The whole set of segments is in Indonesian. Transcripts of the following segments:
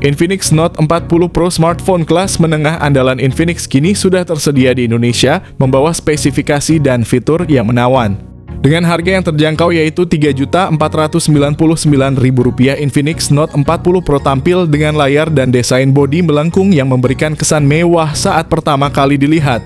Infinix Note 40 Pro smartphone kelas menengah andalan Infinix kini sudah tersedia di Indonesia, membawa spesifikasi dan fitur yang menawan. Dengan harga yang terjangkau yaitu Rp3.499.000, Infinix Note 40 Pro tampil dengan layar dan desain bodi melengkung yang memberikan kesan mewah saat pertama kali dilihat.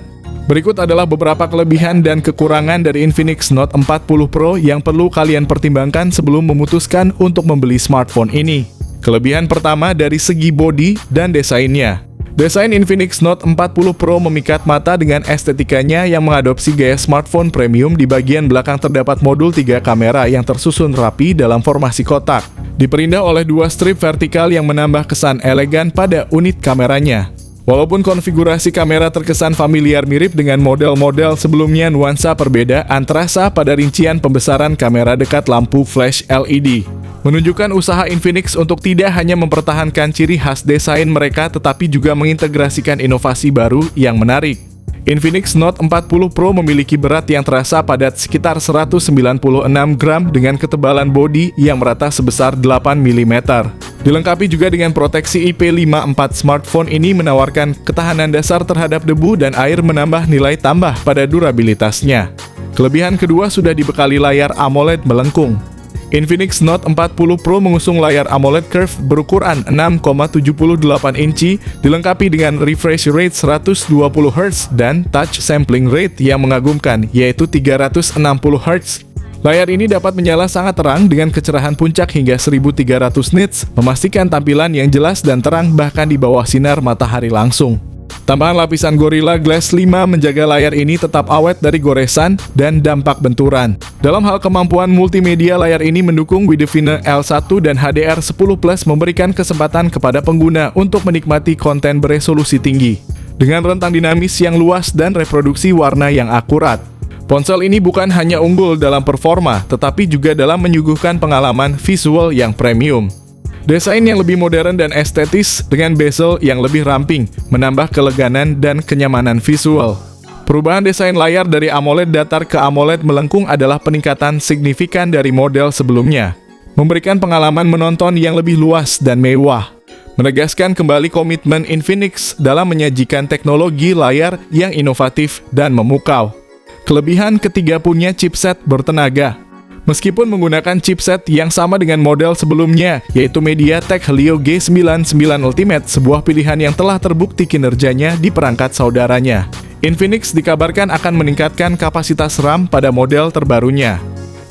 Berikut adalah beberapa kelebihan dan kekurangan dari Infinix Note 40 Pro yang perlu kalian pertimbangkan sebelum memutuskan untuk membeli smartphone ini. Kelebihan pertama dari segi bodi dan desainnya. Desain Infinix Note 40 Pro memikat mata dengan estetikanya yang mengadopsi gaya smartphone premium. Di bagian belakang terdapat modul 3 kamera yang tersusun rapi dalam formasi kotak. Diperindah oleh 2 strip vertikal yang menambah kesan elegan pada unit kameranya. Walaupun konfigurasi kamera terkesan familiar mirip dengan model-model sebelumnya, nuansa perbedaan terasa pada rincian pembesaran kamera dekat lampu flash LED. Menunjukkan usaha Infinix untuk tidak hanya mempertahankan ciri khas desain mereka tetapi juga mengintegrasikan inovasi baru yang menarik. Infinix Note 40 Pro memiliki berat yang terasa padat sekitar 196 gram dengan ketebalan bodi yang merata sebesar 8 mm. Dilengkapi juga dengan proteksi IP54, smartphone ini menawarkan ketahanan dasar terhadap debu dan air, menambah nilai tambah pada durabilitasnya. Kelebihan kedua sudah dibekali layar AMOLED melengkung. Infinix Note 40 Pro mengusung layar AMOLED Curve berukuran 6,78 inci, dilengkapi dengan refresh rate 120 Hz dan touch sampling rate yang mengagumkan, yaitu 360 Hz. Layar ini dapat menyala sangat terang dengan kecerahan puncak hingga 1300 nits, memastikan tampilan yang jelas dan terang bahkan di bawah sinar matahari langsung. Tambahan lapisan Gorilla Glass 5 menjaga layar ini tetap awet dari goresan dan dampak benturan. Dalam hal kemampuan multimedia, layar ini mendukung Widevine L1 dan HDR10+, memberikan kesempatan kepada pengguna untuk menikmati konten beresolusi tinggi. Dengan rentang dinamis yang luas dan reproduksi warna yang akurat. Ponsel ini bukan hanya unggul dalam performa, tetapi juga dalam menyuguhkan pengalaman visual yang premium. Desain yang lebih modern dan estetis dengan bezel yang lebih ramping, menambah keleganan dan kenyamanan visual. Perubahan desain layar dari AMOLED datar ke AMOLED melengkung adalah peningkatan signifikan dari model sebelumnya, memberikan pengalaman menonton yang lebih luas dan mewah, menegaskan kembali komitmen Infinix dalam menyajikan teknologi layar yang inovatif dan memukau. Kelebihan ketiga, punya chipset bertenaga. Meskipun menggunakan chipset yang sama dengan model sebelumnya, yaitu MediaTek Helio G99 Ultimate, sebuah pilihan yang telah terbukti kinerjanya di perangkat saudaranya. Infinix dikabarkan akan meningkatkan kapasitas RAM pada model terbarunya.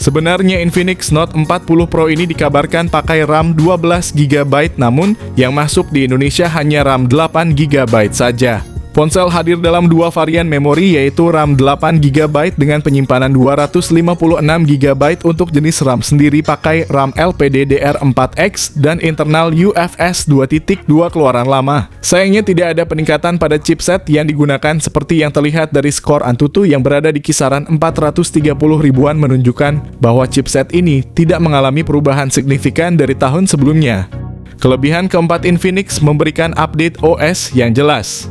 Sebenarnya Infinix Note 40 Pro ini dikabarkan pakai RAM 12 GB, namun yang masuk di Indonesia hanya RAM 8 GB saja. Ponsel hadir dalam 2 varian memori, yaitu RAM 8 GB dengan penyimpanan 256 GB untuk jenis RAM sendiri pakai RAM LPDDR4X dan internal UFS 2.2 keluaran lama. Sayangnya tidak ada peningkatan pada chipset yang digunakan seperti yang terlihat dari skor Antutu yang berada di kisaran 430 ribuan, menunjukkan bahwa chipset ini tidak mengalami perubahan signifikan dari tahun sebelumnya. Kelebihan keempat, Infinix memberikan update OS yang jelas.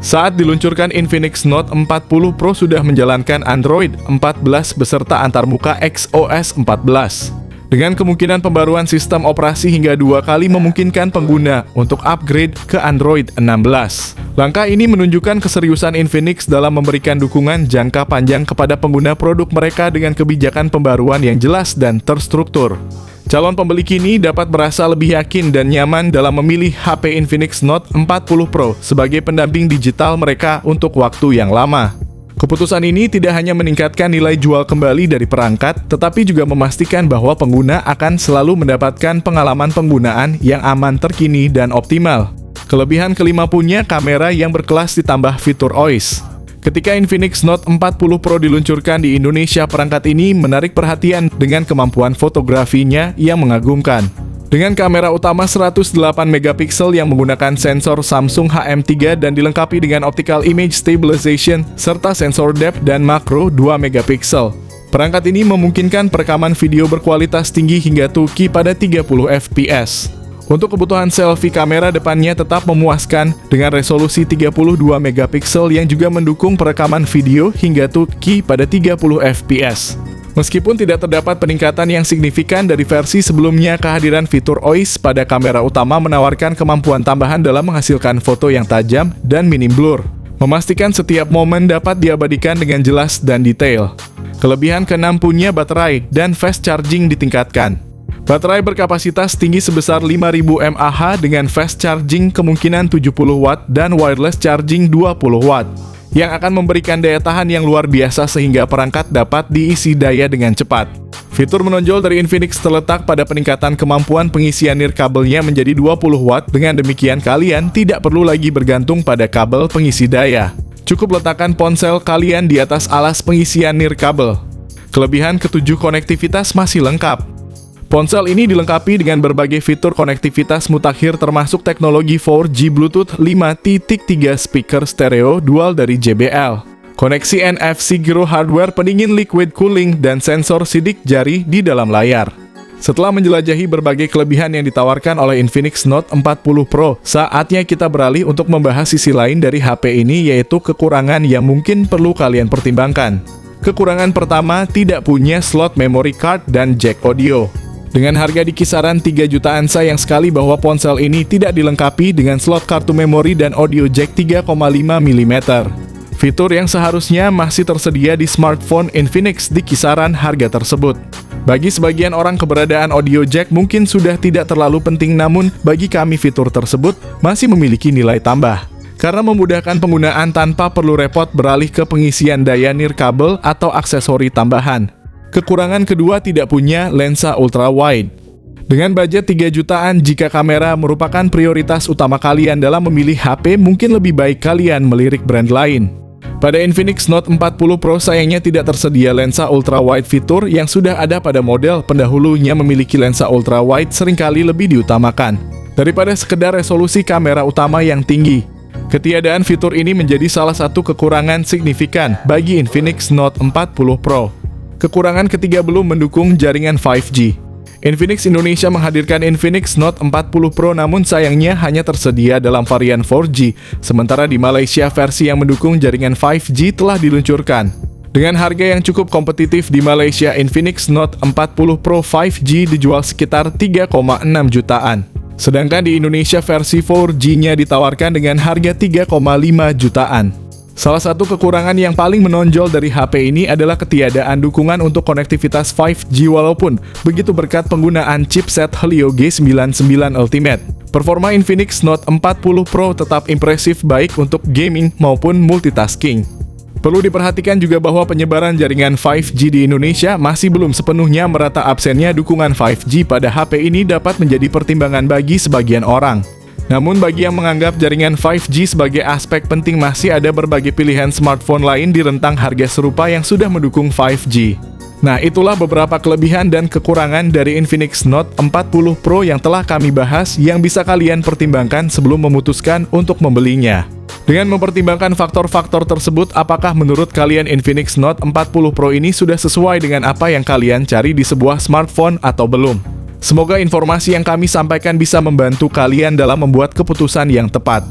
Saat diluncurkan, Infinix Note 40 Pro sudah menjalankan Android 14 beserta antarmuka XOS 14. Dengan kemungkinan pembaruan sistem operasi hingga 2 kali, memungkinkan pengguna untuk upgrade ke Android 16. Langkah ini menunjukkan keseriusan Infinix dalam memberikan dukungan jangka panjang kepada pengguna produk mereka dengan kebijakan pembaruan yang jelas dan terstruktur. Calon pembeli kini dapat merasa lebih yakin dan nyaman dalam memilih HP Infinix Note 40 Pro sebagai pendamping digital mereka untuk waktu yang lama. Keputusan ini tidak hanya meningkatkan nilai jual kembali dari perangkat, tetapi juga memastikan bahwa pengguna akan selalu mendapatkan pengalaman penggunaan yang aman, terkini, dan optimal. Kelebihan kelima, punya kamera yang berkelas ditambah fitur OIS. Ketika Infinix Note 40 Pro diluncurkan di Indonesia, perangkat ini menarik perhatian dengan kemampuan fotografinya yang mengagumkan. Dengan kamera utama 108 megapiksel yang menggunakan sensor Samsung HM3 dan dilengkapi dengan optical image stabilization serta sensor depth dan makro 2 megapiksel. Perangkat ini memungkinkan perekaman video berkualitas tinggi hingga 2K pada 30 fps. Untuk kebutuhan selfie, kamera depannya tetap memuaskan dengan resolusi 32 megapiksel yang juga mendukung perekaman video hingga 2K pada 30 fps. Meskipun tidak terdapat peningkatan yang signifikan dari versi sebelumnya, kehadiran fitur OIS pada kamera utama menawarkan kemampuan tambahan dalam menghasilkan foto yang tajam dan minim blur, memastikan setiap momen dapat diabadikan dengan jelas dan detail. Kelebihan keenam, punya baterai dan fast charging ditingkatkan. Baterai berkapasitas tinggi sebesar 5000 mAh dengan fast charging kemungkinan 70 watt dan wireless charging 20 watt, yang akan memberikan daya tahan yang luar biasa sehingga perangkat dapat diisi daya dengan cepat. Fitur menonjol dari Infinix terletak pada peningkatan kemampuan pengisian nirkabelnya menjadi 20 watt. Dengan demikian kalian tidak perlu lagi bergantung pada kabel pengisi daya. Cukup letakkan ponsel kalian di atas alas pengisian nirkabel. Kelebihan ketujuh, konektivitas masih lengkap. Ponsel ini dilengkapi dengan berbagai fitur konektivitas mutakhir termasuk teknologi 4G Bluetooth 5.3 speaker stereo dual dari JBL, koneksi NFC Gyro hardware pendingin liquid cooling, dan sensor sidik jari di dalam layar. Setelah menjelajahi berbagai kelebihan yang ditawarkan oleh Infinix Note 40 Pro, saatnya kita beralih untuk membahas sisi lain dari HP ini, yaitu kekurangan yang mungkin perlu kalian pertimbangkan. Kekurangan pertama, tidak punya slot memory card dan jack audio. Dengan harga di kisaran 3 jutaan, sayang sekali bahwa ponsel ini tidak dilengkapi dengan slot kartu memori dan audio jack 3,5 mm. Fitur yang seharusnya masih tersedia di smartphone Infinix di kisaran harga tersebut. Bagi sebagian orang, keberadaan audio jack mungkin sudah tidak terlalu penting, namun bagi kami fitur tersebut masih memiliki nilai tambah, karena memudahkan penggunaan tanpa perlu repot beralih ke pengisian daya nirkabel atau aksesori tambahan. Kekurangan kedua, tidak punya lensa ultra wide. Dengan budget 3 jutaan, jika kamera merupakan prioritas utama kalian dalam memilih HP, mungkin lebih baik kalian melirik brand lain. Pada Infinix Note 40 Pro sayangnya tidak tersedia lensa ultra wide. Fitur yang sudah ada pada model pendahulunya memiliki lensa ultra wide seringkali lebih diutamakan daripada sekedar resolusi kamera utama yang tinggi. Ketiadaan fitur ini menjadi salah satu kekurangan signifikan bagi Infinix Note 40 Pro. Kekurangan ketiga, belum mendukung jaringan 5G. Infinix Indonesia menghadirkan Infinix Note 40 Pro, namun sayangnya hanya tersedia dalam varian 4G, sementara di Malaysia versi yang mendukung jaringan 5G telah diluncurkan. Dengan harga yang cukup kompetitif di Malaysia, Infinix Note 40 Pro 5G dijual sekitar 3,6 jutaan. Sedangkan di Indonesia versi 4G-nya ditawarkan dengan harga 3,5 jutaan. Salah satu kekurangan yang paling menonjol dari HP ini adalah ketiadaan dukungan untuk konektivitas 5G walaupun begitu berkat penggunaan chipset Helio G99 Ultimate. Performa Infinix Note 40 Pro tetap impresif baik untuk gaming maupun multitasking. Perlu diperhatikan juga bahwa penyebaran jaringan 5G di Indonesia masih belum sepenuhnya merata. Absennya dukungan 5G pada HP ini dapat menjadi pertimbangan bagi sebagian orang. Namun bagi yang menganggap jaringan 5G sebagai aspek penting, masih ada berbagai pilihan smartphone lain di rentang harga serupa yang sudah mendukung 5G. Nah, itulah beberapa kelebihan dan kekurangan dari Infinix Note 40 Pro yang telah kami bahas, yang bisa kalian pertimbangkan sebelum memutuskan untuk membelinya. Dengan mempertimbangkan faktor-faktor tersebut, apakah menurut kalian Infinix Note 40 Pro ini sudah sesuai dengan apa yang kalian cari di sebuah smartphone atau belum? Semoga informasi yang kami sampaikan bisa membantu kalian dalam membuat keputusan yang tepat.